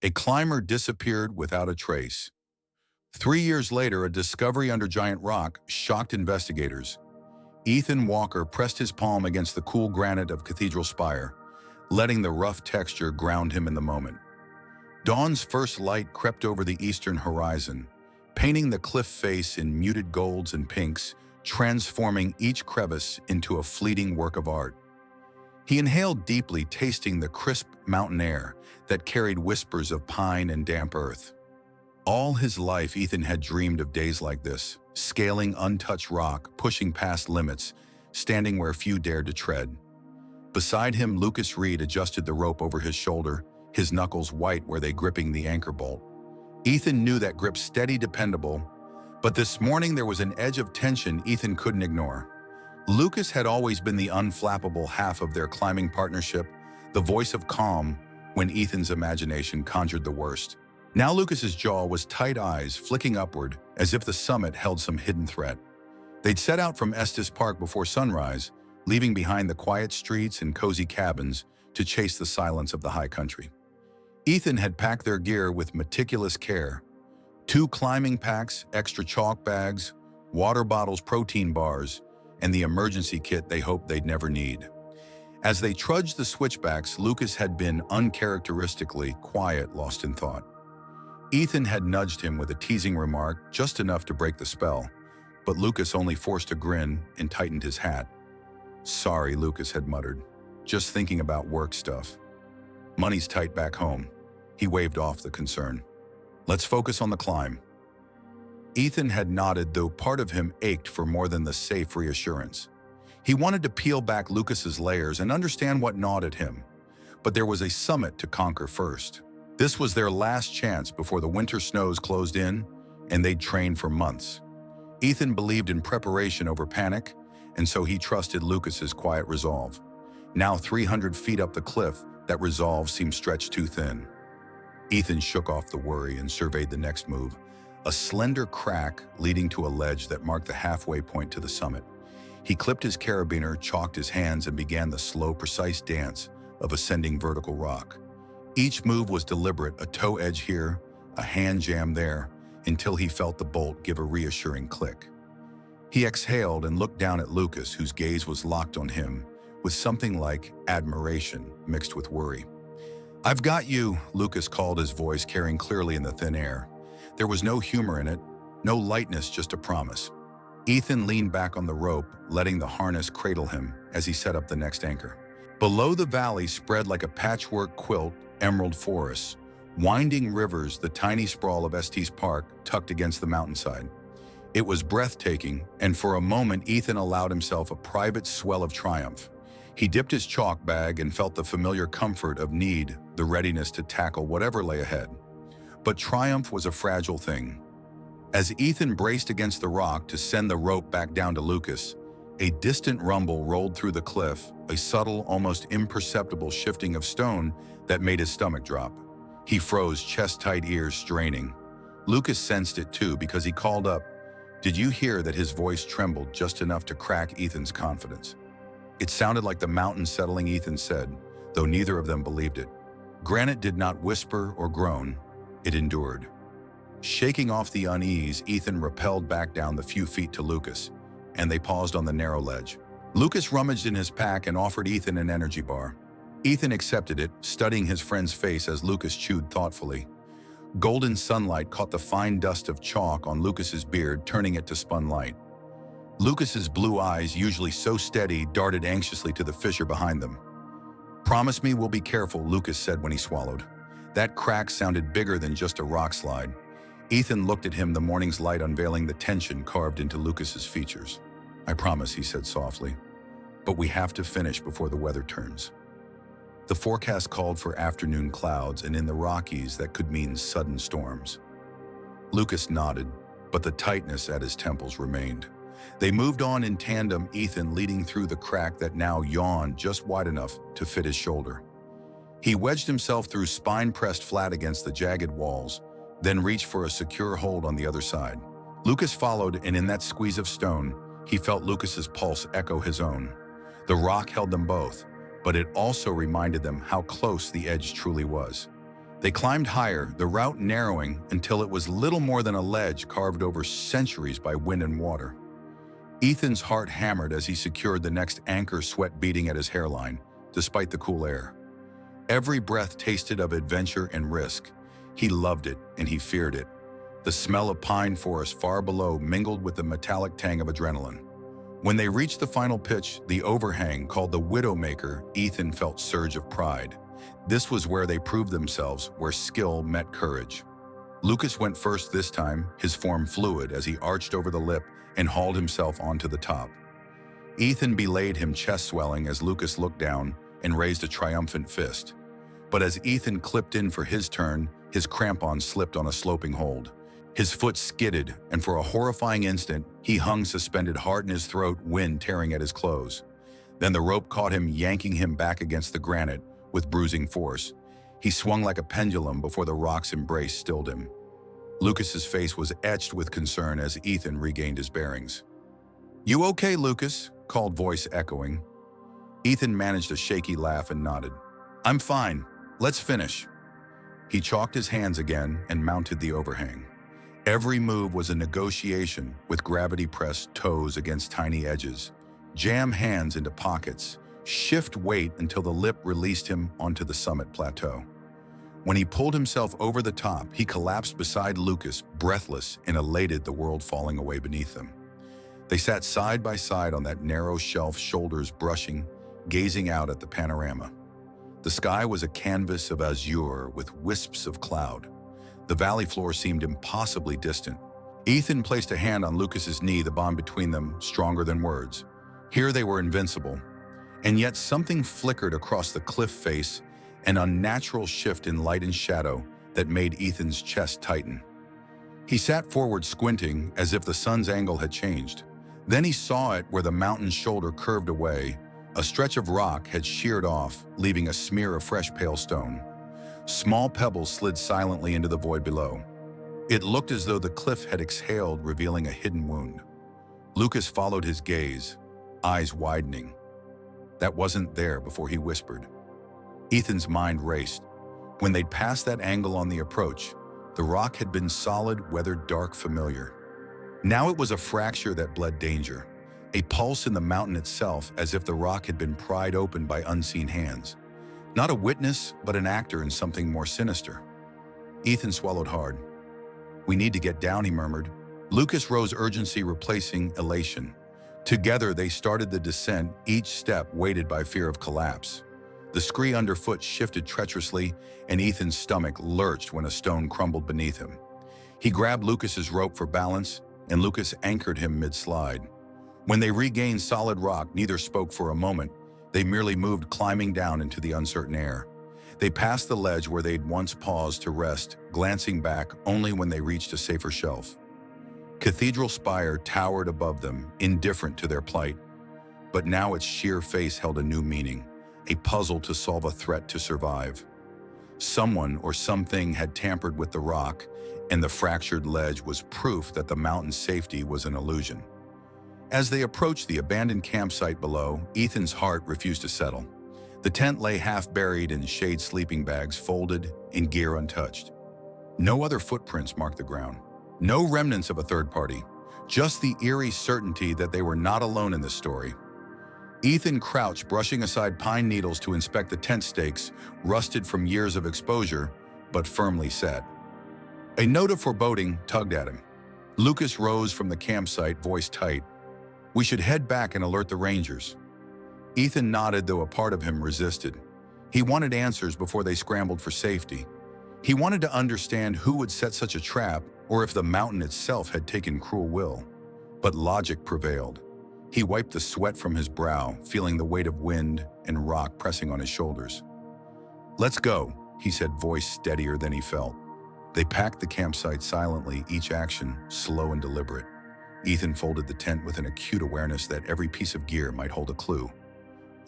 A climber disappeared without a trace. 3 years later, a discovery under giant rock shocked investigators. Ethan Walker pressed his palm against the cool granite of Cathedral Spire, letting the rough texture ground him in the moment. Dawn's first light crept over the eastern horizon, painting the cliff face in muted golds and pinks, transforming each crevice into a fleeting work of art. He inhaled deeply, tasting the crisp mountain air that carried whispers of pine and damp earth. All his life, Ethan had dreamed of days like this, scaling untouched rock, pushing past limits, standing where few dared to tread. Beside him, Lucas Reed adjusted the rope over his shoulder, his knuckles white where they gripping the anchor bolt. Ethan knew that grip steady, dependable, but this morning there was an edge of tension Ethan couldn't ignore. Lucas had always been the unflappable half of their climbing partnership, the voice of calm when Ethan's imagination conjured the worst. Now Lucas's jaw was tight, eyes flicking upward as if the summit held some hidden threat. They'd set out from Estes Park before sunrise, leaving behind the quiet streets and cozy cabins to chase the silence of the high country. Ethan had packed their gear with meticulous care. 2 climbing packs, extra chalk bags, water bottles, protein bars, and the emergency kit they hoped they'd never need. As they trudged the switchbacks, Lucas had been uncharacteristically quiet, lost in thought. Ethan had nudged him with a teasing remark, just enough to break the spell, but Lucas only forced a grin and tightened his hat. "Sorry," Lucas had muttered, "just thinking about work stuff. Money's tight back home." He waved off the concern. "Let's focus on the climb." Ethan had nodded, though part of him ached for more than the safe reassurance. He wanted to peel back Lucas's layers and understand what gnawed at him, but there was a summit to conquer first. This was their last chance before the winter snows closed in, and they'd trained for months. Ethan believed in preparation over panic, and so he trusted Lucas's quiet resolve. Now 300 feet up the cliff, that resolve seemed stretched too thin. Ethan shook off the worry and surveyed the next move, a slender crack leading to a ledge that marked the halfway point to the summit. He clipped his carabiner, chalked his hands, and began the slow, precise dance of ascending vertical rock. Each move was deliberate, a toe edge here, a hand jam there, until he felt the bolt give a reassuring click. He exhaled and looked down at Lucas, whose gaze was locked on him, with something like admiration mixed with worry. "I've got you," Lucas called, his voice carrying clearly in the thin air. There was no humor in it, no lightness, just a promise. Ethan leaned back on the rope, letting the harness cradle him as he set up the next anchor. Below, the valley spread like a patchwork quilt, emerald forests, winding rivers, the tiny sprawl of Estes Park tucked against the mountainside. It was breathtaking, and for a moment Ethan allowed himself a private swell of triumph. He dipped his chalk bag and felt the familiar comfort of need, the readiness to tackle whatever lay ahead. But triumph was a fragile thing. As Ethan braced against the rock to send the rope back down to Lucas, a distant rumble rolled through the cliff, a subtle, almost imperceptible shifting of stone that made his stomach drop. He froze, chest-tight, ears straining. Lucas sensed it too, because he called up, "Did you hear that?" His voice trembled just enough to crack Ethan's confidence. It sounded like the mountain settling, Ethan said, though neither of them believed it. Granite did not whisper or groan, it endured. Shaking off the unease, Ethan rappelled back down the few feet to Lucas, and they paused on the narrow ledge. Lucas rummaged in his pack and offered Ethan an energy bar. Ethan accepted it, studying his friend's face as Lucas chewed thoughtfully. Golden sunlight caught the fine dust of chalk on Lucas's beard, turning it to spun light. Lucas's blue eyes, usually so steady, darted anxiously to the fissure behind them. "Promise me we'll be careful," Lucas said when he swallowed. That crack sounded bigger than just a rock slide. Ethan looked at him, the morning's light unveiling the tension carved into Lucas's features. "I promise," he said softly, "but we have to finish before the weather turns." The forecast called for afternoon clouds, and in the Rockies that could mean sudden storms. Lucas nodded, but the tightness at his temples remained. They moved on in tandem, Ethan leading through the crack that now yawned just wide enough to fit his shoulder. He wedged himself through, spine pressed flat against the jagged walls, then reached for a secure hold on the other side. Lucas followed, and in that squeeze of stone, he felt Lucas's pulse echo his own. The rock held them both, but it also reminded them how close the edge truly was. They climbed higher, the route narrowing until it was little more than a ledge carved over centuries by wind and water. Ethan's heart hammered as he secured the next anchor, sweat beating at his hairline, despite the cool air. Every breath tasted of adventure and risk. He loved it and he feared it. The smell of pine forest far below mingled with the metallic tang of adrenaline. When they reached the final pitch, the overhang called the Widowmaker, Ethan felt a surge of pride. This was where they proved themselves, where skill met courage. Lucas went first this time, his form fluid as he arched over the lip and hauled himself onto the top. Ethan belayed him, chest swelling, as Lucas looked down and raised a triumphant fist. But as Ethan clipped in for his turn, his crampon slipped on a sloping hold. His foot skidded, and for a horrifying instant, he hung suspended, heart in his throat, wind tearing at his clothes. Then the rope caught him, yanking him back against the granite with bruising force. He swung like a pendulum before the rock's embrace stilled him. Lucas's face was etched with concern as Ethan regained his bearings. "You okay, Lucas?" called voice echoing. Ethan managed a shaky laugh and nodded. "I'm fine. Let's finish." He chalked his hands again and mounted the overhang. Every move was a negotiation, with gravity-pressed toes against tiny edges. Jam hands into pockets. Shift weight until the lip released him onto the summit plateau. When he pulled himself over the top, he collapsed beside Lucas, breathless and elated, the world falling away beneath them. They sat side by side on that narrow shelf, shoulders brushing, gazing out at the panorama. The sky was a canvas of azure with wisps of cloud. The valley floor seemed impossibly distant. Ethan placed a hand on Lucas's knee, the bond between them stronger than words. Here they were invincible. And yet something flickered across the cliff face, an unnatural shift in light and shadow that made Ethan's chest tighten. He sat forward, squinting as if the sun's angle had changed. Then he saw it where the mountain's shoulder curved away. A stretch of rock had sheared off, leaving a smear of fresh pale stone. Small pebbles slid silently into the void below. It looked as though the cliff had exhaled, revealing a hidden wound. Lucas followed his gaze, eyes widening. That wasn't there before, he whispered. Ethan's mind raced. When they'd passed that angle on the approach, the rock had been solid, weathered, dark, familiar. Now it was a fracture that bled danger, a pulse in the mountain itself, as if the rock had been pried open by unseen hands. Not a witness, but an actor in something more sinister. Ethan swallowed hard. "We need to get down," he murmured. Lucas rose, urgency replacing elation. Together they started the descent, each step weighted by fear of collapse. The scree underfoot shifted treacherously, and Ethan's stomach lurched when a stone crumbled beneath him. He grabbed Lucas's rope for balance, and Lucas anchored him mid-slide. When they regained solid rock, neither spoke for a moment. They merely moved, climbing down into the uncertain air. They passed the ledge where they'd once paused to rest, glancing back only when they reached a safer shelf. Cathedral spire towered above them, indifferent to their plight. But now its sheer face held a new meaning, a puzzle to solve, a threat to survive. Someone or something had tampered with the rock, and the fractured ledge was proof that the mountain's safety was an illusion. As they approached the abandoned campsite below, Ethan's heart refused to settle. The tent lay half buried in shade sleeping bags, folded and gear untouched. No other footprints marked the ground. No remnants of a third party. Just the eerie certainty that they were not alone in this story. Ethan crouched, brushing aside pine needles to inspect the tent stakes, rusted from years of exposure, but firmly set. A note of foreboding tugged at him. Lucas rose from the campsite, voice tight. "We should head back and alert the rangers." Ethan nodded, though a part of him resisted. He wanted answers before they scrambled for safety. He wanted to understand who would set such a trap, or if the mountain itself had taken cruel will. But logic prevailed. He wiped the sweat from his brow, feeling the weight of wind and rock pressing on his shoulders. "Let's go," he said, voice steadier than he felt. They packed the campsite silently, each action slow and deliberate. Ethan folded the tent with an acute awareness that every piece of gear might hold a clue.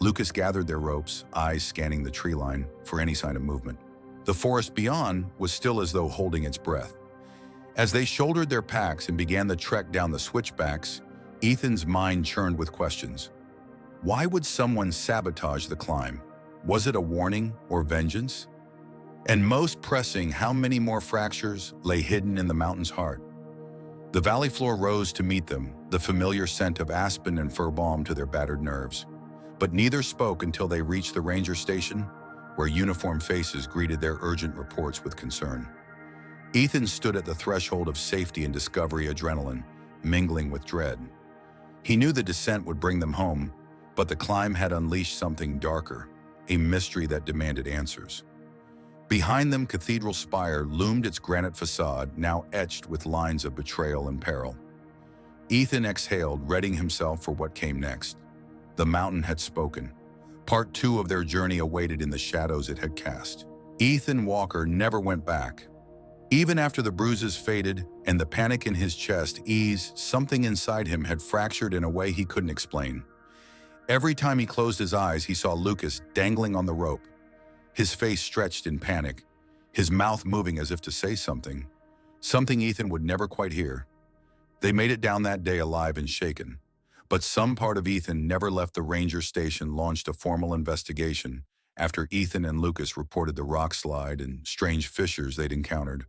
Lucas gathered their ropes, eyes scanning the tree line for any sign of movement. The forest beyond was still, as though holding its breath. As they shouldered their packs and began the trek down the switchbacks, Ethan's mind churned with questions. Why would someone sabotage the climb? Was it a warning or vengeance? And most pressing, how many more fractures lay hidden in the mountain's heart? The valley floor rose to meet them, the familiar scent of aspen and fir balm to their battered nerves. But neither spoke until they reached the ranger station, where uniformed faces greeted their urgent reports with concern. Ethan stood at the threshold of safety and discovery adrenaline, mingling with dread. He knew the descent would bring them home, but the climb had unleashed something darker, a mystery that demanded answers. Behind them, Cathedral Spire loomed, its granite facade now etched with lines of betrayal and peril. Ethan exhaled, readying himself for what came next. The mountain had spoken. Part 2 of their journey awaited in the shadows it had cast. Ethan Walker never went back. Even after the bruises faded and the panic in his chest eased, something inside him had fractured in a way he couldn't explain. Every time he closed his eyes, he saw Lucas dangling on the rope, his face stretched in panic, his mouth moving as if to say something Ethan would never quite hear. They made it down that day alive and shaken, but some part of Ethan never left the ranger station. Launched a formal investigation after Ethan and Lucas reported the rock slide and strange fissures they'd encountered.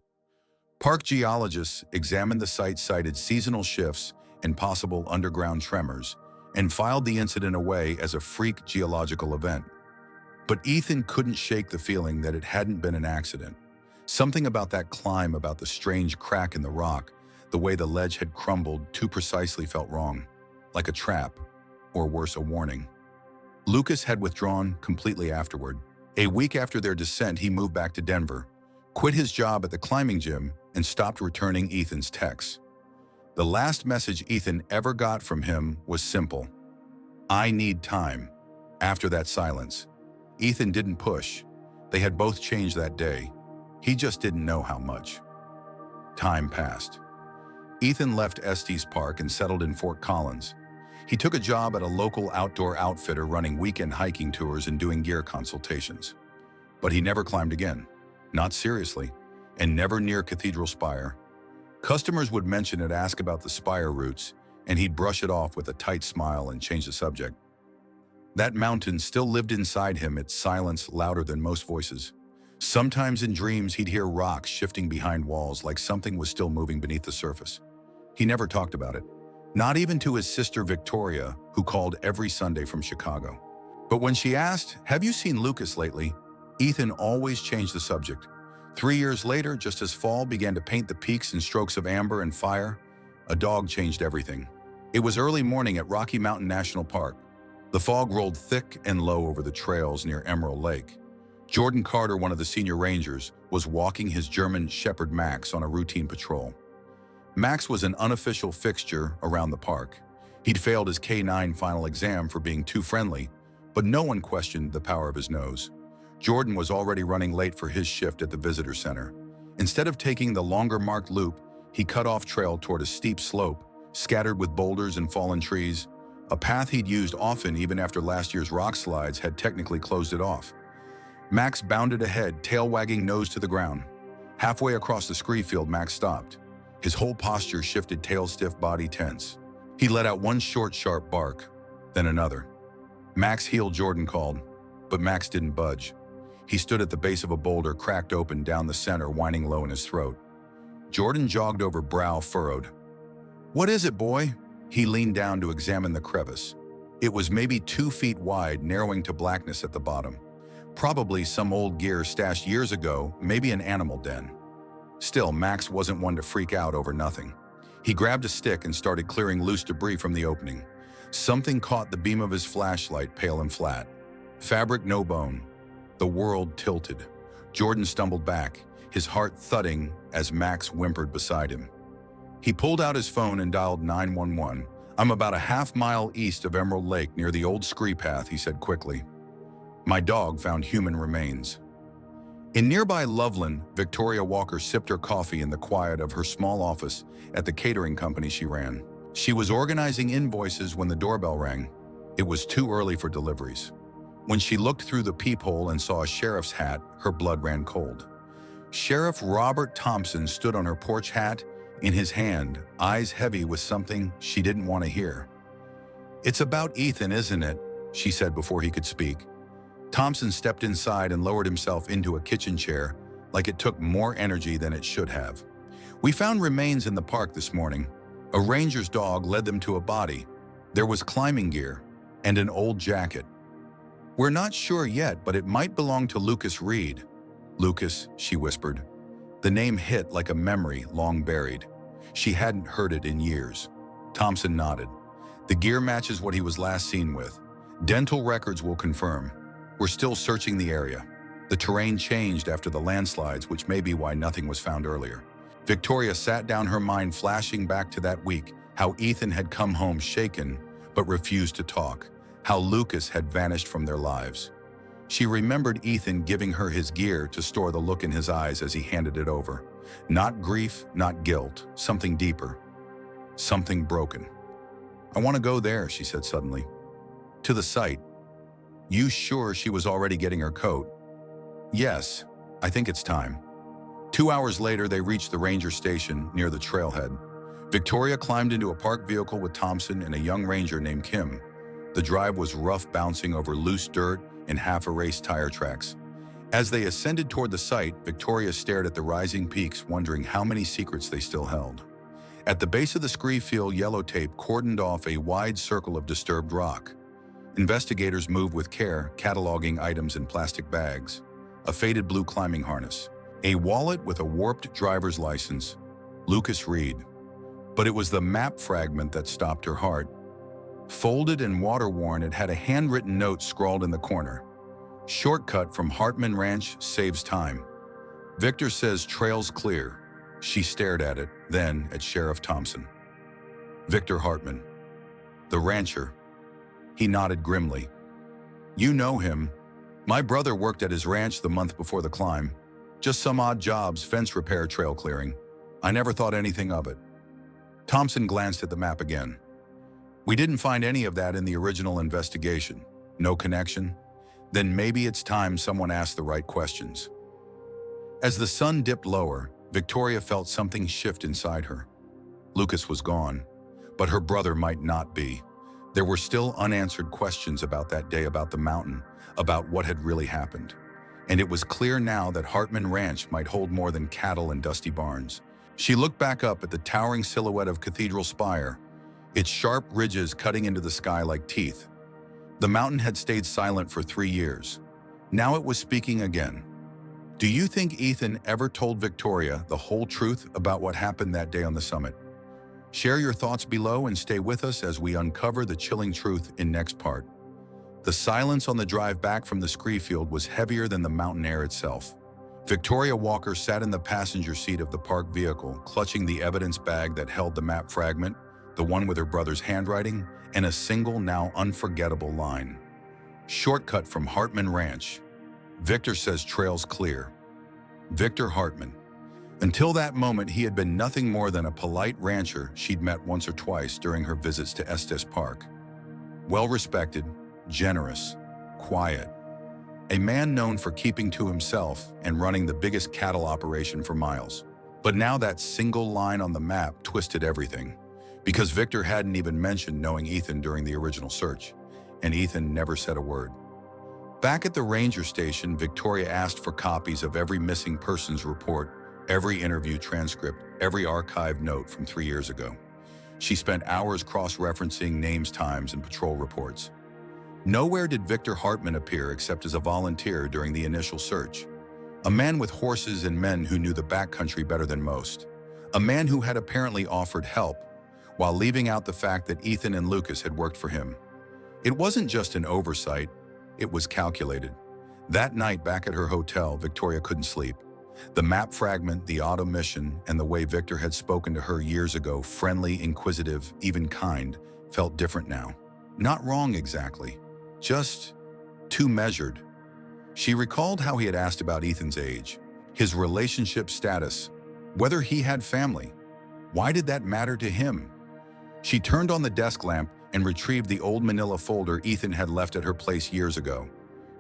Park geologists examined the site, cited seasonal shifts and possible underground tremors, and filed the incident away as a freak geological event. But Ethan couldn't shake the feeling that it hadn't been an accident. Something about that climb, about the strange crack in the rock, the way the ledge had crumbled too precisely, felt wrong, like a trap, or worse, a warning. Lucas had withdrawn completely afterward. A week after their descent, he moved back to Denver, quit his job at the climbing gym, and stopped returning Ethan's texts. The last message Ethan ever got from him was simple: "I need time." After that silence, Ethan didn't push. They had both changed that day. He just didn't know how much. Time passed. Ethan left Estes Park and settled in Fort Collins. He took a job at a local outdoor outfitter, running weekend hiking tours and doing gear consultations. But he never climbed again. Not seriously, and never near Cathedral Spire. Customers would mention it, ask about the spire routes, and he'd brush it off with a tight smile and change the subject. That mountain still lived inside him, its silence louder than most voices. Sometimes in dreams, he'd hear rocks shifting behind walls, like something was still moving beneath the surface. He never talked about it, not even to his sister Victoria, who called every Sunday from Chicago. But when she asked, "Have you seen Lucas lately?" Ethan always changed the subject. 3 years later, just as fall began to paint the peaks in strokes of amber and fire, a dog changed everything. It was early morning at Rocky Mountain National Park. The fog rolled thick and low over the trails near Emerald Lake. Jordan Carter, one of the senior rangers, was walking his German Shepherd Max on a routine patrol. Max was an unofficial fixture around the park. He'd failed his K-9 final exam for being too friendly, but no one questioned the power of his nose. Jordan was already running late for his shift at the visitor center. Instead of taking the longer marked loop, he cut off trail toward a steep slope, scattered with boulders and fallen trees, a path he'd used often even after last year's rock slides had technically closed it off. Max bounded ahead, tail wagging, nose to the ground. Halfway across the scree field, Max stopped. His whole posture shifted, tail stiff, body tense. He let out one short, sharp bark, then another. "Max, heel," Jordan called, but Max didn't budge. He stood at the base of a boulder, cracked open down the center, whining low in his throat. Jordan jogged over, brow furrowed. "What is it, boy?" He leaned down to examine the crevice. It was maybe 2 feet wide, narrowing to blackness at the bottom. Probably some old gear stashed years ago, maybe an animal den. Still, Max wasn't one to freak out over nothing. He grabbed a stick and started clearing loose debris from the opening. Something caught the beam of his flashlight, pale and flat. Fabric, no bone. The world tilted. Jordan stumbled back, his heart thudding as Max whimpered beside him. He pulled out his phone and dialed 911. "I'm about a half-mile east of Emerald Lake, near the old scree path," he said quickly. "My dog found human remains." In nearby Loveland, Victoria Walker sipped her coffee in the quiet of her small office at the catering company she ran. She was organizing invoices when the doorbell rang. It was too early for deliveries. When she looked through the peephole and saw a sheriff's hat, her blood ran cold. Sheriff Robert Thompson stood on her porch, hat in his hand, eyes heavy with something she didn't want to hear. "It's about Ethan, isn't it?" she said before he could speak. Thompson stepped inside and lowered himself into a kitchen chair, like it took more energy than it should have. We found remains in the park this morning. A ranger's dog led them to a body. There was climbing gear and an old jacket. We're not sure yet, but it might belong to Lucas Reed. Lucas, she whispered. The name hit like a memory long buried. She hadn't heard it in years. Thompson nodded. The gear matches what he was last seen with. Dental records will confirm. We're still searching the area. The terrain changed after the landslides, which may be why nothing was found earlier. Victoria sat down, her mind flashing back to that week, how Ethan had come home shaken but refused to talk, how Lucas had vanished from their lives. She remembered Ethan giving her his gear to store the look in his eyes as he handed it over. Not grief, not guilt, something deeper. Something broken. I want to go there, she said suddenly. To the site. You sure she was already getting her coat? Yes, I think it's time. 2 hours later, they reached the ranger station near the trailhead. Victoria climbed into a parked vehicle with Thompson and a young ranger named Kim. The drive was rough, bouncing over loose dirt and half-erased tire tracks. As they ascended toward the site, Victoria stared at the rising peaks, wondering how many secrets they still held. At the base of the scree field, yellow tape cordoned off a wide circle of disturbed rock. Investigators moved with care, cataloging items in plastic bags. A faded blue climbing harness. A wallet with a warped driver's license. Lucas Reed. But it was the map fragment that stopped her heart. Folded and water-worn, it had a handwritten note scrawled in the corner. Shortcut from Hartman Ranch saves time. Victor says trail's clear. She stared at it, then at Sheriff Thompson. Victor Hartman. The rancher. He nodded grimly. You know him. My brother worked at his ranch the month before the climb. Just some odd jobs, fence repair, trail clearing. I never thought anything of it. Thompson glanced at the map again. We didn't find any of that in the original investigation. No connection? Then maybe it's time someone asked the right questions. As the sun dipped lower, Victoria felt something shift inside her. Lucas was gone, but her brother might not be. There were still unanswered questions about that day, about the mountain, about what had really happened. And it was clear now that Hartman Ranch might hold more than cattle and dusty barns. She looked back up at the towering silhouette of Cathedral Spire, its sharp ridges cutting into the sky like teeth. The mountain had stayed silent for 3 years. Now it was speaking again. Do you think Ethan ever told Victoria the whole truth about what happened that day on the summit? Share your thoughts below and stay with us as we uncover the chilling truth in next part. The silence on the drive back from the scree field was heavier than the mountain air itself. Victoria Walker sat in the passenger seat of the parked vehicle, clutching the evidence bag that held the map fragment, the one with her brother's handwriting, and a single, now unforgettable line. Shortcut from Hartman Ranch. Victor says trail's clear. Victor Hartman. Until that moment, he had been nothing more than a polite rancher she'd met once or twice during her visits to Estes Park. Well-respected, generous, quiet. A man known for keeping to himself and running the biggest cattle operation for miles. But now that single line on the map twisted everything, because Victor hadn't even mentioned knowing Ethan during the original search, and Ethan never said a word. Back at the ranger station, Victoria asked for copies of every missing persons report, every interview transcript, every archived note from 3 years ago. She spent hours cross-referencing names, times, and patrol reports. Nowhere did Victor Hartman appear except as a volunteer during the initial search. A man with horses and men who knew the backcountry better than most. A man who had apparently offered help, while leaving out the fact that Ethan and Lucas had worked for him. It wasn't just an oversight, it was calculated. That night back at her hotel, Victoria couldn't sleep. The map fragment, the auto mission, and the way Victor had spoken to her years ago, friendly, inquisitive, even kind, felt different now. Not wrong exactly, just too measured. She recalled how he had asked about Ethan's age, his relationship status, whether he had family. Why did that matter to him? She turned on the desk lamp and retrieved the old manila folder Ethan had left at her place years ago.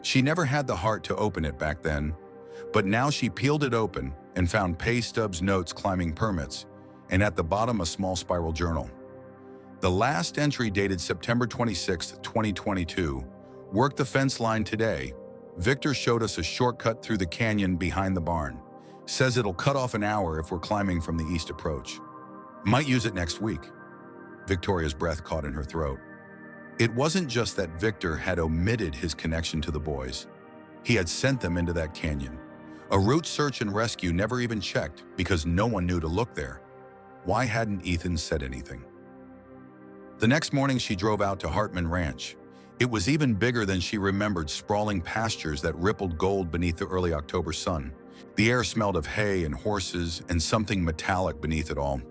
She never had the heart to open it back then, but now she peeled it open and found pay stubs, notes, climbing permits, and at the bottom a small spiral journal. The last entry dated September 26, 2022, worked the fence line today. Victor showed us a shortcut through the canyon behind the barn. Says it'll cut off an hour if we're climbing from the east approach. Might use it next week. Victoria's breath caught in her throat. It wasn't just that Victor had omitted his connection to the boys. He had sent them into that canyon. A route search and rescue never even checked because no one knew to look there. Why hadn't Ethan said anything? The next morning she drove out to Hartman Ranch. It was even bigger than she remembered, sprawling pastures that rippled gold beneath the early October sun. The air smelled of hay and horses and something metallic beneath it all.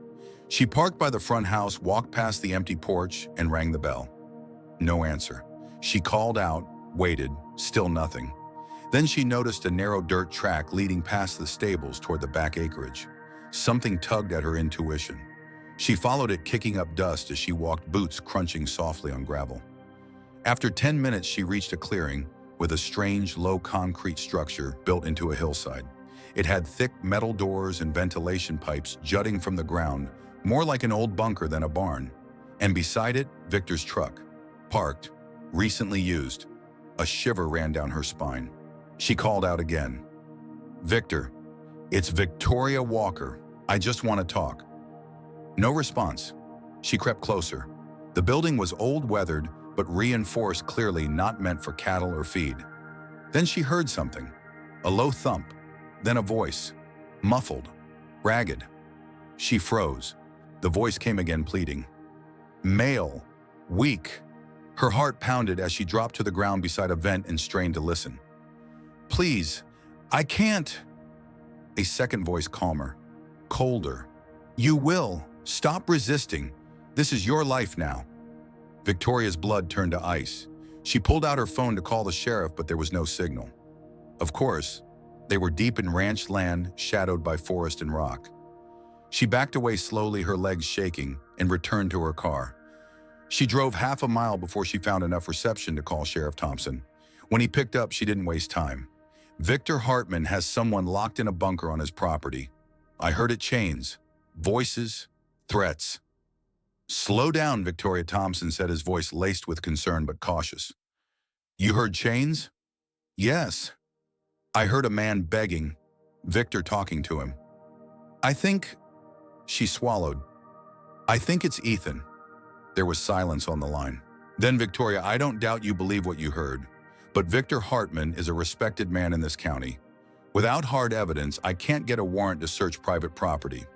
She parked by the front house, walked past the empty porch, and rang the bell. No answer. She called out, waited, still nothing. Then she noticed a narrow dirt track leading past the stables toward the back acreage. Something tugged at her intuition. She followed it, kicking up dust as she walked, boots crunching softly on gravel. After 10 minutes, she reached a clearing with a strange, low concrete structure built into a hillside. It had thick metal doors and ventilation pipes jutting from the ground, more like an old bunker than a barn. And beside it, Victor's truck, parked, recently used. A shiver ran down her spine. She called out again. "Victor, it's Victoria Walker. I just want to talk." No response. She crept closer. The building was old, weathered, but reinforced, clearly not meant for cattle or feed. Then she heard something. A low thump, then a voice. Muffled, ragged. She froze. The voice came again, pleading. Male, weak. Her heart pounded as she dropped to the ground beside a vent and strained to listen. "Please, I can't." A second voice, calmer, colder. "You will. Stop resisting. This is your life now." Victoria's blood turned to ice. She pulled out her phone to call the sheriff, but there was no signal. Of course, they were deep in ranch land, shadowed by forest and rock. She backed away slowly, her legs shaking, and returned to her car. She drove half a mile before she found enough reception to call Sheriff Thompson. When he picked up, she didn't waste time. "Victor Hartman has someone locked in a bunker on his property. I heard it, chains, voices, threats." "Slow down," Victoria Thompson said, his voice laced with concern but cautious. "You heard chains?" "Yes. I heard a man begging, Victor talking to him. I think..." She swallowed. "I think it's Ethan." There was silence on the line. Then Victoria, "I don't doubt you believe what you heard, but Victor Hartman is a respected man in this county. Without hard evidence, I can't get a warrant to search private property."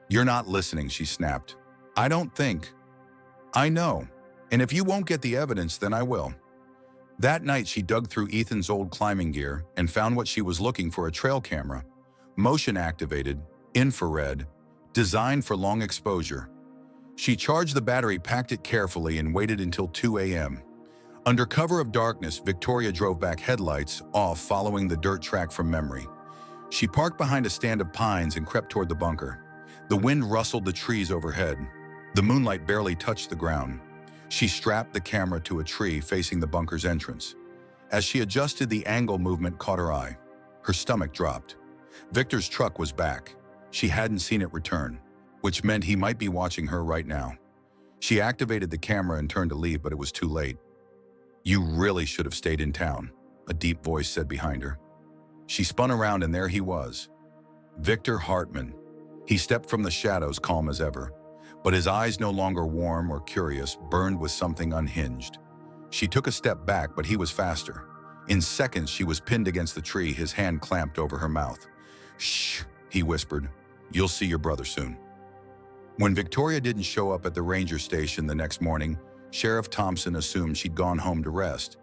"You're not listening," she snapped. "I don't think." "I know, and if you won't get the evidence, then I will." That night, she dug through Ethan's old climbing gear and found what she was looking for: a trail camera, motion-activated, infrared, designed for long exposure. She charged the battery, packed it carefully, and waited until 2 a.m. Under cover of darkness, Victoria drove back, headlights off, following the dirt track from memory. She parked behind a stand of pines and crept toward the bunker. The wind rustled the trees overhead. The moonlight barely touched the ground. She strapped the camera to a tree facing the bunker's entrance. As she adjusted, the angle movement caught her eye. Her stomach dropped. Victor's truck was back. She hadn't seen it return, which meant he might be watching her right now. She activated the camera and turned to leave, but it was too late. "You really should have stayed in town," a deep voice said behind her. She spun around, and there he was. Victor Hartman. He stepped from the shadows, calm as ever, but his eyes, no longer warm or curious, burned with something unhinged. She took a step back, but he was faster. In seconds, she was pinned against the tree, his hand clamped over her mouth. "Shh," he whispered. "You'll see your brother soon." When Victoria didn't show up at the ranger station the next morning, Sheriff Thompson assumed she'd gone home to rest.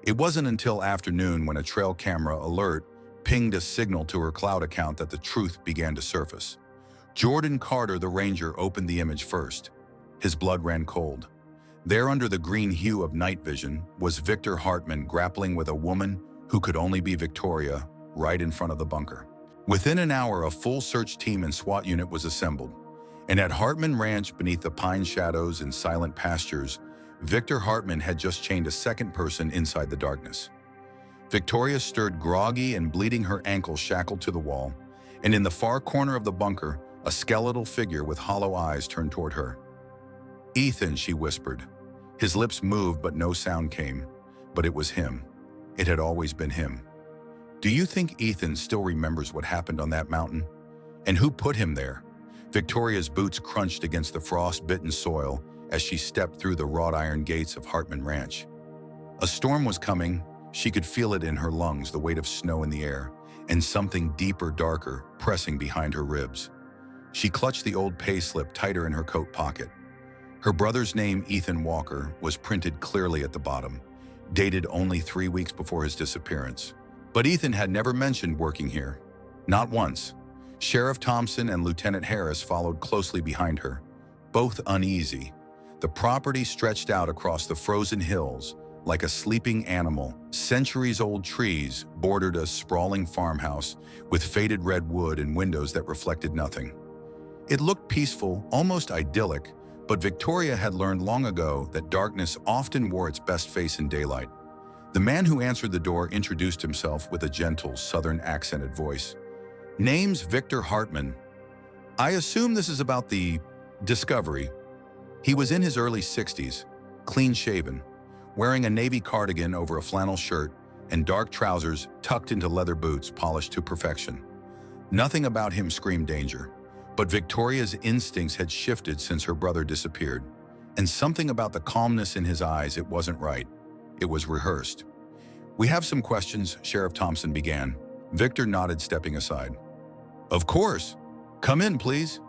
It wasn't until afternoon, when a trail camera alert pinged a signal to her cloud account, that the truth began to surface. Jordan Carter, the ranger, opened the image first. His blood ran cold. There, under the green hue of night vision, was Victor Hartman grappling with a woman who could only be Victoria, right in front of the bunker. Within an hour, a full search team and SWAT unit was assembled. And at Hartman Ranch, beneath the pine shadows and silent pastures, Victor Hartman had just chained a second person inside the darkness. Victoria stirred, groggy and bleeding, her ankle shackled to the wall, and in the far corner of the bunker, a skeletal figure with hollow eyes turned toward her. "Ethan," she whispered. His lips moved, but no sound came. But it was him. It had always been him. Do you think Ethan still remembers what happened on that mountain? And who put him there? Victoria's boots crunched against the frost-bitten soil as she stepped through the wrought iron gates of Hartman Ranch. A storm was coming. She could feel it in her lungs, the weight of snow in the air, and something deeper, darker, pressing behind her ribs. She clutched the old pay slip tighter in her coat pocket. Her brother's name, Ethan Walker, was printed clearly at the bottom, dated only 3 weeks before his disappearance. But Ethan had never mentioned working here. Not once. Sheriff Thompson and Lieutenant Harris followed closely behind her, both uneasy. The property stretched out across the frozen hills like a sleeping animal. Centuries-old trees bordered a sprawling farmhouse with faded red wood and windows that reflected nothing. It looked peaceful, almost idyllic, but Victoria had learned long ago that darkness often wore its best face in daylight. The man who answered the door introduced himself with a gentle, southern accented voice. "Name's Victor Hartman. I assume this is about the discovery." He was in his early 60s, clean-shaven, wearing a navy cardigan over a flannel shirt and dark trousers tucked into leather boots polished to perfection. Nothing about him screamed danger, but Victoria's instincts had shifted since her brother disappeared, and something about the calmness in his eyes, it wasn't right. It was rehearsed. "We have some questions," Sheriff Thompson began. Victor nodded, stepping aside. "Of course. Come in, please."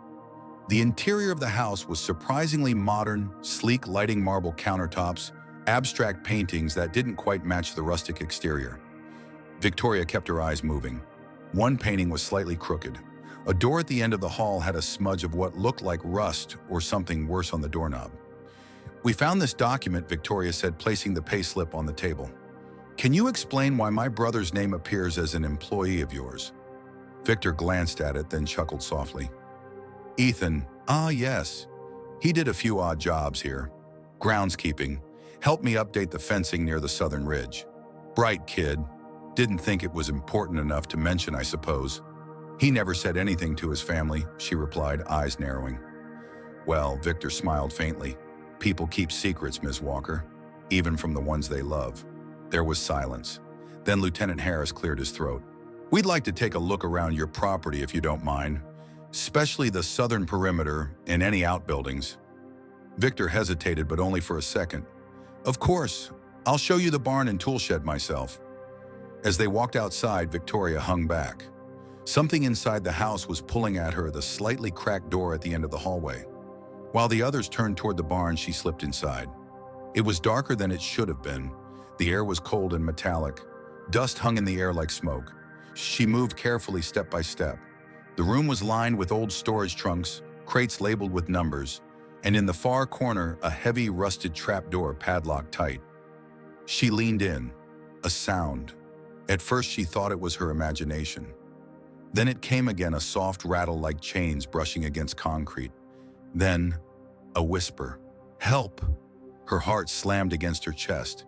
The interior of the house was surprisingly modern, sleek lighting, marble countertops, abstract paintings that didn't quite match the rustic exterior. Victoria kept her eyes moving. One painting was slightly crooked. A door at the end of the hall had a smudge of what looked like rust or something worse on the doorknob. "We found this document," Victoria said, placing the pay slip on the table. "Can you explain why my brother's name appears as an employee of yours?" Victor glanced at it, then chuckled softly. "Ethan, yes. He did a few odd jobs here. Groundskeeping. Helped me update the fencing near the southern ridge. Bright kid. Didn't think it was important enough to mention, I suppose. He never said anything to his family," she replied, eyes narrowing. "Well," Victor smiled faintly. "People keep secrets, Ms. Walker, even from the ones they love." There was silence. Then Lieutenant Harris cleared his throat. "We'd like to take a look around your property if you don't mind, especially the southern perimeter and any outbuildings." Victor hesitated, but only for a second. "Of course. I'll show you the barn and tool shed myself." As they walked outside, Victoria hung back. Something inside the house was pulling at her, the slightly cracked door at the end of the hallway. While the others turned toward the barn, she slipped inside. It was darker than it should have been. The air was cold and metallic. Dust hung in the air like smoke. She moved carefully, step by step. The room was lined with old storage trunks, crates labeled with numbers, and in the far corner, a heavy, rusted trapdoor padlocked tight. She leaned in. A sound. At first, she thought it was her imagination. Then it came again, a soft rattle like chains brushing against concrete. Then, a whisper. "Help!" Her heart slammed against her chest.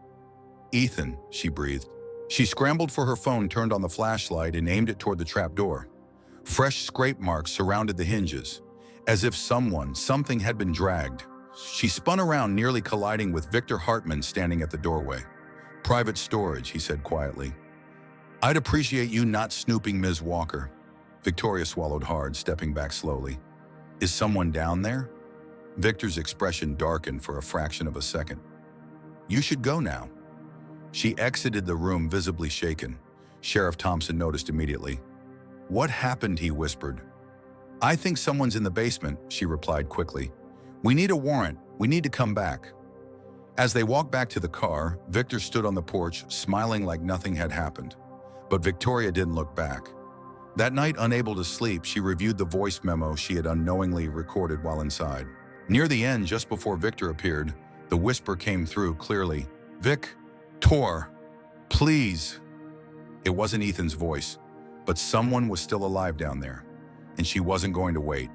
"Ethan," she breathed. She scrambled for her phone, turned on the flashlight, and aimed it toward the trapdoor. Fresh scrape marks surrounded the hinges, as if something had been dragged. She spun around, nearly colliding with Victor Hartman standing at the doorway. "Private storage," he said quietly. "I'd appreciate you not snooping, Ms. Walker." Victoria swallowed hard, stepping back slowly. "Is someone down there?" Victor's expression darkened for a fraction of a second. "You should go now." She exited the room, visibly shaken. Sheriff Thompson noticed immediately. "What happened?" he whispered. "I think someone's in the basement," she replied quickly. "We need a warrant. We need to come back." As they walked back to the car, Victor stood on the porch, smiling like nothing had happened. But Victoria didn't look back. That night, unable to sleep, she reviewed the voice memo she had unknowingly recorded while inside. Near the end, just before Victor appeared, the whisper came through clearly. "Victor, please." It wasn't Ethan's voice, but someone was still alive down there, and she wasn't going to wait.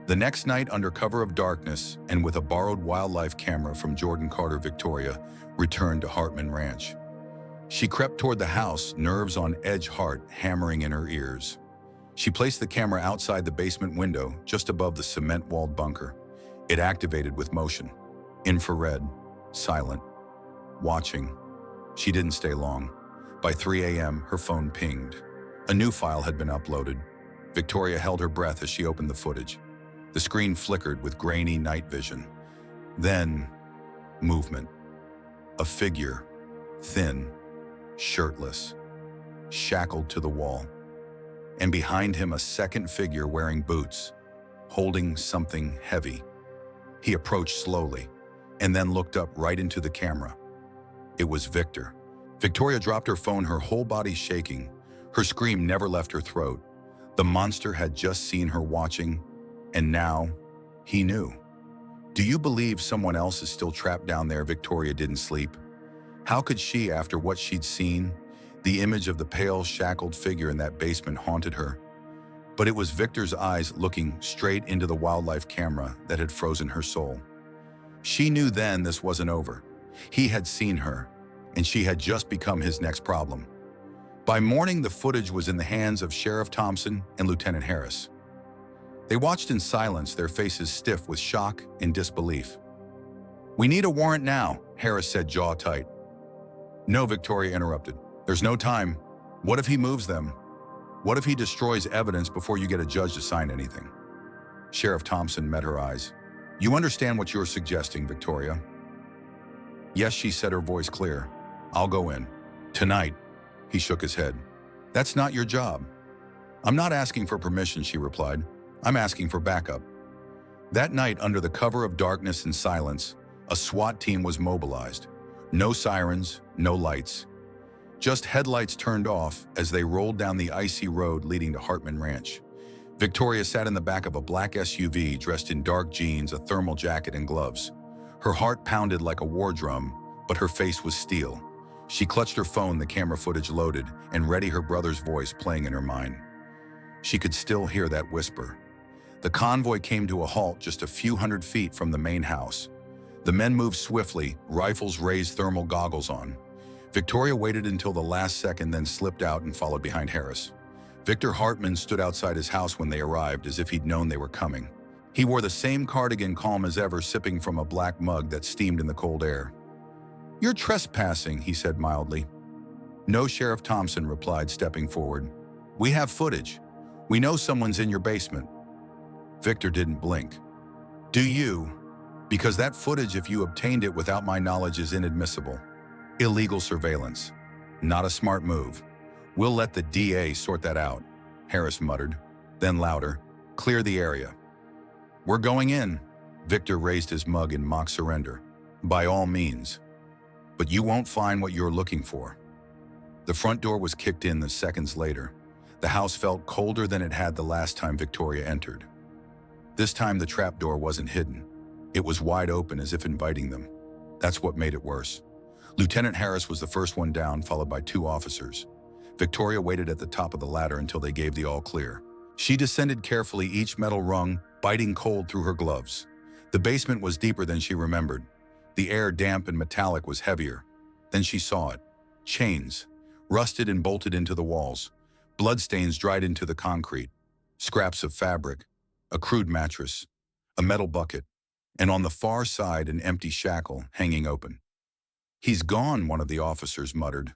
The next night, under cover of darkness and with a borrowed wildlife camera from Jordan Carter, Victoria returned to Hartman Ranch. She crept toward the house, nerves on edge, heart hammering in her ears. She placed the camera outside the basement window, just above the cement-walled bunker. It activated with motion. Infrared, silent, watching. She didn't stay long. By 3 a.m., her phone pinged. A new file had been uploaded. Victoria held her breath as she opened the footage. The screen flickered with grainy night vision. Then, movement. A figure, thin, shirtless, shackled to the wall. And behind him, a second figure wearing boots, holding something heavy. He approached slowly, and then looked up right into the camera. It was Victor. Victoria dropped her phone, her whole body shaking. Her scream never left her throat. The monster had just seen her watching, and now he knew. "Do you believe someone else is still trapped down there?" Victoria didn't sleep. How could she, after what she'd seen? The image of the pale, shackled figure in that basement haunted her. But it was Victor's eyes looking straight into the wildlife camera that had frozen her soul. She knew then this wasn't over. He had seen her, and she had just become his next problem. By morning, the footage was in the hands of Sheriff Thompson and Lieutenant Harris. They watched in silence, their faces stiff with shock and disbelief. "We need a warrant now," Harris said, jaw tight. "No," Victoria interrupted. "There's no time. What if he moves them? What if he destroys evidence before you get a judge to sign anything?" Sheriff Thompson met her eyes. "You understand what you're suggesting, Victoria?" "Yes," she said, her voice clear. "I'll go in. Tonight." He shook his head. "That's not your job." "I'm not asking for permission," she replied. "I'm asking for backup." That night, under the cover of darkness and silence, a SWAT team was mobilized. No sirens, no lights. Just headlights turned off as they rolled down the icy road leading to Hartman Ranch. Victoria sat in the back of a black SUV dressed in dark jeans, a thermal jacket, and gloves. Her heart pounded like a war drum, but her face was steel. She clutched her phone, the camera footage loaded, and ready, her brother's voice playing in her mind. She could still hear that whisper. The convoy came to a halt just a few hundred feet from the main house. The men moved swiftly, rifles raised, thermal goggles on. Victoria waited until the last second, then slipped out and followed behind Harris. Victor Hartman stood outside his house when they arrived, as if he'd known they were coming. He wore the same cardigan, calm as ever, sipping from a black mug that steamed in the cold air. "You're trespassing," he said mildly. "No," Sheriff Thompson replied, stepping forward. "We have footage. We know someone's in your basement." Victor didn't blink. "Do you? Because that footage, if you obtained it without my knowledge, is inadmissible. Illegal surveillance. Not a smart move. We'll let the DA sort that out," Harris muttered. Then louder, "Clear the area." "We're going in." Victor raised his mug in mock surrender. "By all means. But you won't find what you're looking for." The front door was kicked in the seconds later. The house felt colder than it had the last time Victoria entered. This time the trapdoor wasn't hidden. It was wide open, as if inviting them. That's what made it worse. Lieutenant Harris was the first one down, followed by two officers. Victoria waited at the top of the ladder until they gave the all clear. She descended carefully, each metal rung biting cold through her gloves. The basement was deeper than she remembered. The air, damp and metallic, was heavier. Then she saw it. Chains, rusted and bolted into the walls. Bloodstains dried into the concrete. Scraps of fabric. A crude mattress. A metal bucket. And on the far side, an empty shackle hanging open. "He's gone," one of the officers muttered.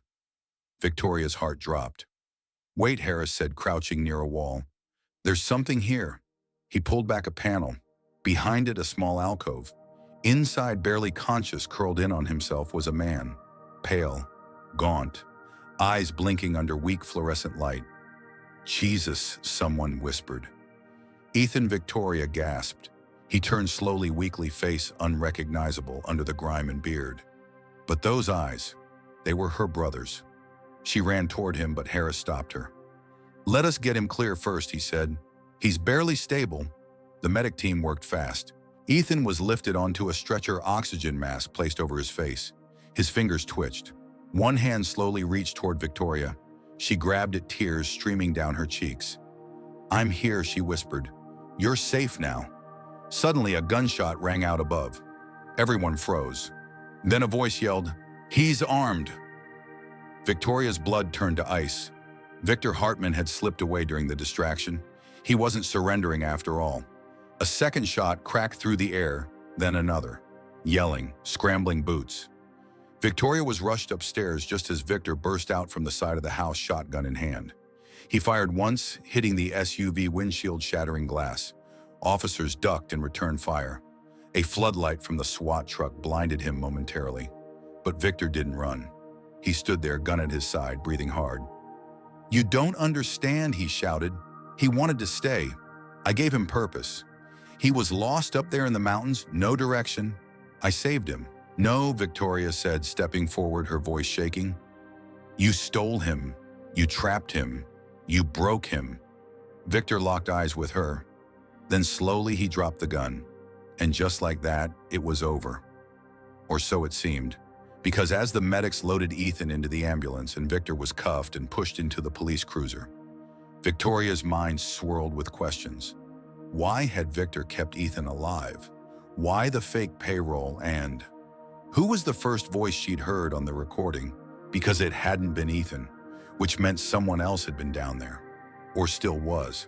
Victoria's heart dropped. "Wait," Harris said, crouching near a wall. "There's something here." He pulled back a panel. Behind it, a small alcove. Inside, barely conscious, curled in on himself, was a man. Pale, gaunt, eyes blinking under weak fluorescent light. "Jesus," someone whispered. Ethan, Victoria gasped. He turned slowly, weakly, face unrecognizable under the grime and beard. But those eyes, they were her brother's. She ran toward him, but Harris stopped her. "Let us get him clear first," he said. "He's barely stable." The medic team worked fast. Ethan was lifted onto a stretcher, oxygen mask placed over his face. His fingers twitched. One hand slowly reached toward Victoria. She grabbed it, tears streaming down her cheeks. "I'm here," she whispered. "You're safe now." Suddenly, a gunshot rang out above. Everyone froze. Then a voice yelled, "He's armed!" Victoria's blood turned to ice. Victor Hartman had slipped away during the distraction. He wasn't surrendering after all. A second shot cracked through the air, then another. Yelling, scrambling boots. Victoria was rushed upstairs just as Victor burst out from the side of the house, shotgun in hand. He fired once, hitting the SUV windshield, shattering glass. Officers ducked and returned fire. A floodlight from the SWAT truck blinded him momentarily. But Victor didn't run. He stood there, gun at his side, breathing hard. "You don't understand," he shouted. "He wanted to stay. I gave him purpose. He was lost up there in the mountains, no direction. I saved him." "No," Victoria said, stepping forward, her voice shaking. "You stole him. You trapped him. You broke him." Victor locked eyes with her. Then slowly he dropped the gun. And just like that, it was over. Or so it seemed. Because as the medics loaded Ethan into the ambulance and Victor was cuffed and pushed into the police cruiser, Victoria's mind swirled with questions. Why had Victor kept Ethan alive? Why the fake payroll? And who was the first voice she'd heard on the recording? Because it hadn't been Ethan, which meant someone else had been down there, or still was.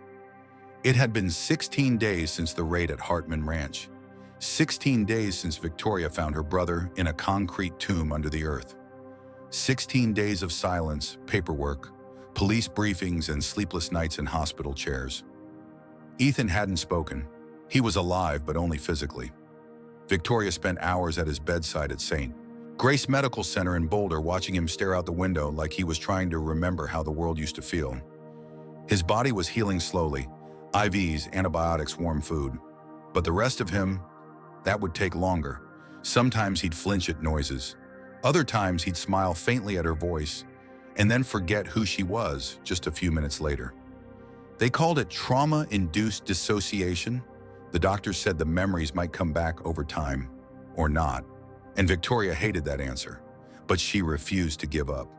It had been 16 days since the raid at Hartman Ranch. 16 days since Victoria found her brother in a concrete tomb under the earth. 16 days of silence, paperwork, police briefings, and sleepless nights in hospital chairs. Ethan hadn't spoken. He was alive, but only physically. Victoria spent hours at his bedside at St. Grace Medical Center in Boulder, watching him stare out the window like he was trying to remember how the world used to feel. His body was healing slowly. IVs, antibiotics, warm food. But the rest of him, that would take longer. Sometimes he'd flinch at noises. Other times he'd smile faintly at her voice and then forget who she was just a few minutes later. They called it trauma-induced dissociation. The doctors said the memories might come back over time, or not. And Victoria hated that answer, but she refused to give up.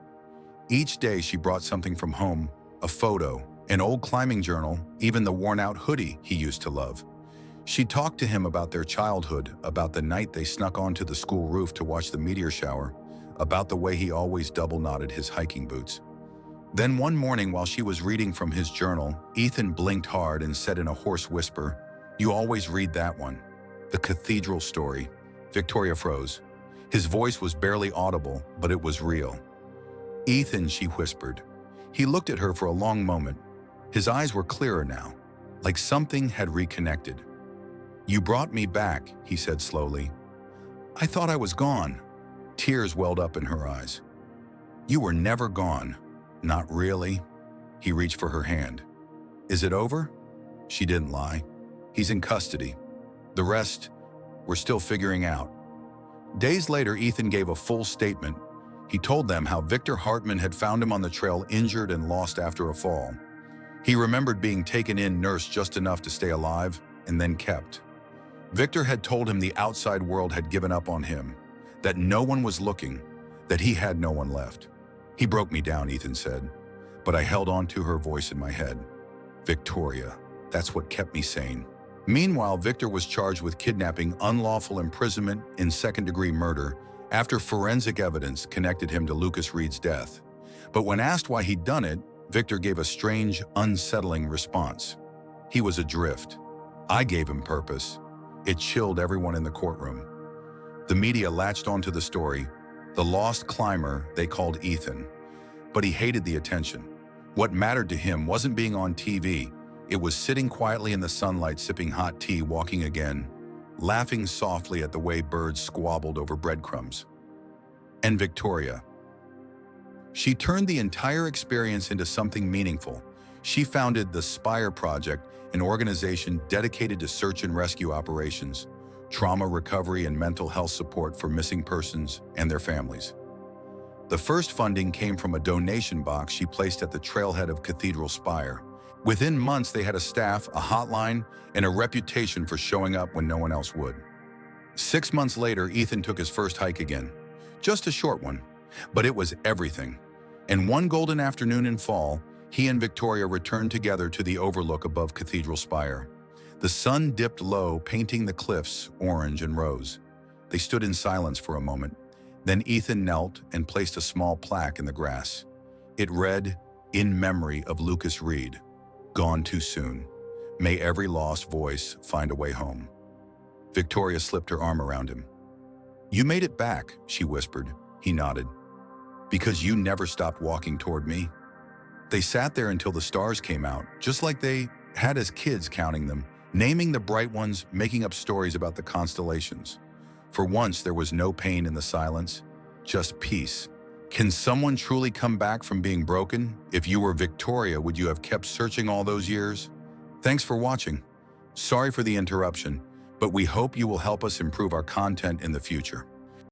Each day she brought something from home, a photo, an old climbing journal, even the worn-out hoodie he used to love. She talked to him about their childhood, about the night they snuck onto the school roof to watch the meteor shower, about the way he always double-knotted his hiking boots. Then one morning while she was reading from his journal, Ethan blinked hard and said in a hoarse whisper, "You always read that one, the cathedral story." Victoria froze. His voice was barely audible, but it was real. "Ethan," she whispered. He looked at her for a long moment. His eyes were clearer now, like something had reconnected. "You brought me back," he said slowly. "I thought I was gone." Tears welled up in her eyes. "You were never gone." "Not really." He reached for her hand. "Is it over?" She didn't lie. "He's in custody. The rest, we're still figuring out." Days later, Ethan gave a full statement. He told them how Victor Hartman had found him on the trail, injured and lost after a fall. He remembered being taken in, nursed just enough to stay alive, and then kept. Victor had told him the outside world had given up on him, that no one was looking, that he had no one left. "He broke me down," Ethan said, but I held on to her voice in my head. "Victoria, that's what kept me sane." Meanwhile, Victor was charged with kidnapping, unlawful imprisonment, and second-degree murder after forensic evidence connected him to Lucas Reed's death. But when asked why he'd done it, Victor gave a strange, unsettling response. He was adrift. "I gave him purpose." It chilled everyone in the courtroom. The media latched onto the story. The lost climber they called Ethan. But he hated the attention. What mattered to him wasn't being on TV. It was sitting quietly in the sunlight, sipping hot tea, walking again, laughing softly at the way birds squabbled over breadcrumbs. And Victoria. She turned the entire experience into something meaningful. She founded the Spire Project, an organization dedicated to search and rescue operations, trauma recovery, and mental health support for missing persons and their families. The first funding came from a donation box she placed at the trailhead of Cathedral Spire. Within months, they had a staff, a hotline, and a reputation for showing up when no one else would. 6 months later, Ethan took his first hike again. Just a short one, but it was everything. And one golden afternoon in fall, he and Victoria returned together to the overlook above Cathedral Spire. The sun dipped low, painting the cliffs orange and rose. They stood in silence for a moment. Then Ethan knelt and placed a small plaque in the grass. It read, "In memory of Lucas Reed, gone too soon. May every lost voice find a way home." Victoria slipped her arm around him. "You made it back," she whispered. He nodded. Because you never stopped walking toward me. They sat there until the stars came out, just like they had as kids, counting them, naming the bright ones, making up stories about the constellations. For once, there was no pain in the silence, just peace. Can someone truly come back from being broken? If you were Victoria, would you have kept searching all those years? Thanks for watching. Sorry for the interruption, but we hope you will help us improve our content in the future.